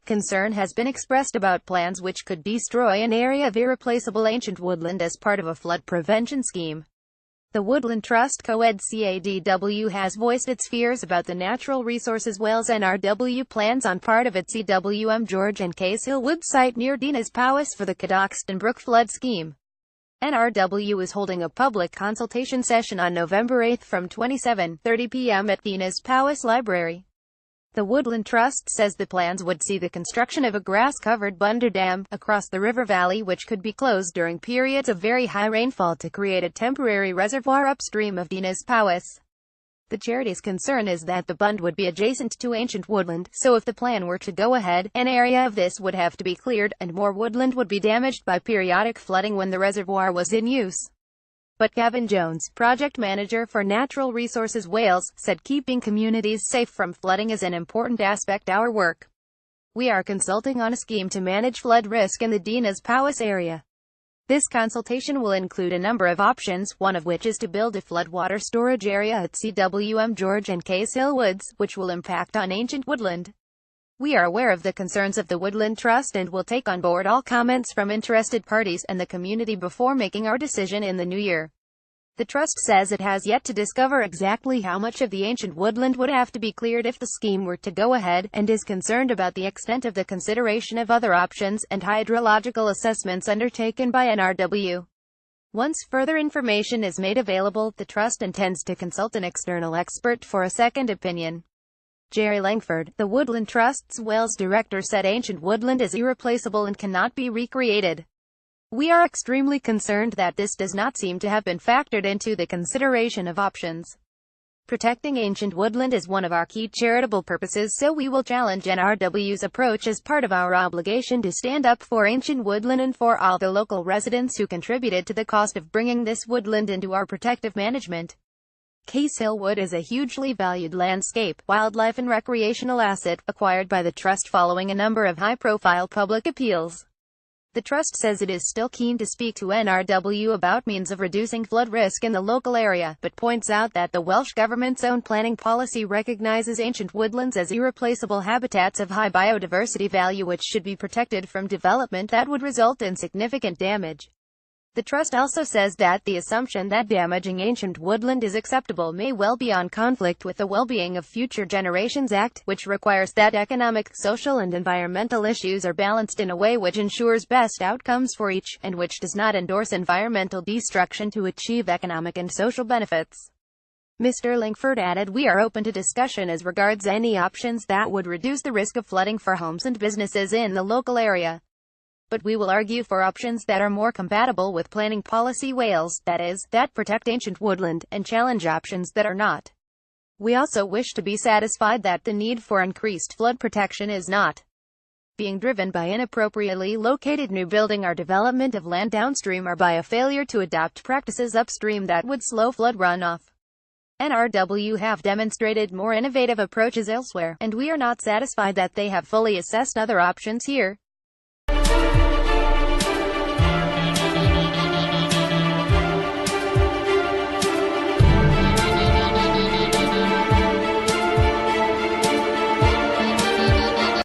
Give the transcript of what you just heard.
Concern has been expressed about plans which could destroy an area of irreplaceable ancient woodland as part of a flood prevention scheme. The Woodland Trust co-ed CADW has voiced its fears about the natural resources Wales NRW plans on part of its CWM George and Case Hill Wood site near Dinas Powys for the Cadoxton Brook flood scheme. NRW is holding a public consultation session on November 8 from 27:30 p.m. at Dinas Powys Library. The Woodland Trust says the plans would see the construction of a grass-covered Bunder Dam across the river valley which could be closed during periods of very high rainfall to create a temporary reservoir upstream of Dinas Powys. The charity's concern is that the Bund would be adjacent to ancient woodland, so if the plan were to go ahead, an area of this would have to be cleared, and more woodland would be damaged by periodic flooding when the reservoir was in use. But Gavin Jones, project manager for Natural Resources Wales, said keeping communities safe from flooding is an important aspect of our work. We are consulting on a scheme to manage flood risk in the Dinas Powys area. This consultation will include a number of options, one of which is to build a floodwater storage area at CWM George and Case Hill Woods, which will impact on ancient woodland. We are aware of the concerns of the Woodland Trust and will take on board all comments from interested parties and the community before making our decision in the new year. The Trust says it has yet to discover exactly how much of the ancient woodland would have to be cleared if the scheme were to go ahead, and is concerned about the extent of the consideration of other options and hydrological assessments undertaken by NRW. Once further information is made available, the Trust intends to consult an external expert for a second opinion. Jerry Langford, the Woodland Trust's Wales director, said ancient woodland is irreplaceable and cannot be recreated. We are extremely concerned that this does not seem to have been factored into the consideration of options. Protecting ancient woodland is one of our key charitable purposes, so we will challenge NRW's approach as part of our obligation to stand up for ancient woodland and for all the local residents who contributed to the cost of bringing this woodland into our protective management. Case Hill Wood is a hugely valued landscape, wildlife and recreational asset, acquired by the Trust following a number of high-profile public appeals. The Trust says it is still keen to speak to NRW about means of reducing flood risk in the local area, but points out that the Welsh Government's own planning policy recognises ancient woodlands as irreplaceable habitats of high biodiversity value which should be protected from development that would result in significant damage. The Trust also says that the assumption that damaging ancient woodland is acceptable may well be in conflict with the Well-being of Future Generations Act, which requires that economic, social and environmental issues are balanced in a way which ensures best outcomes for each, and which does not endorse environmental destruction to achieve economic and social benefits. Mr. Langford added, "We are open to discussion as regards any options that would reduce the risk of flooding for homes and businesses in the local area. But we will argue for options that are more compatible with planning policy Wales, that is, that protect ancient woodland, and challenge options that are not. We also wish to be satisfied that the need for increased flood protection is not being driven by inappropriately located new building or development of land downstream or by a failure to adopt practices upstream that would slow flood runoff. NRW have demonstrated more innovative approaches elsewhere, and we are not satisfied that they have fully assessed other options here."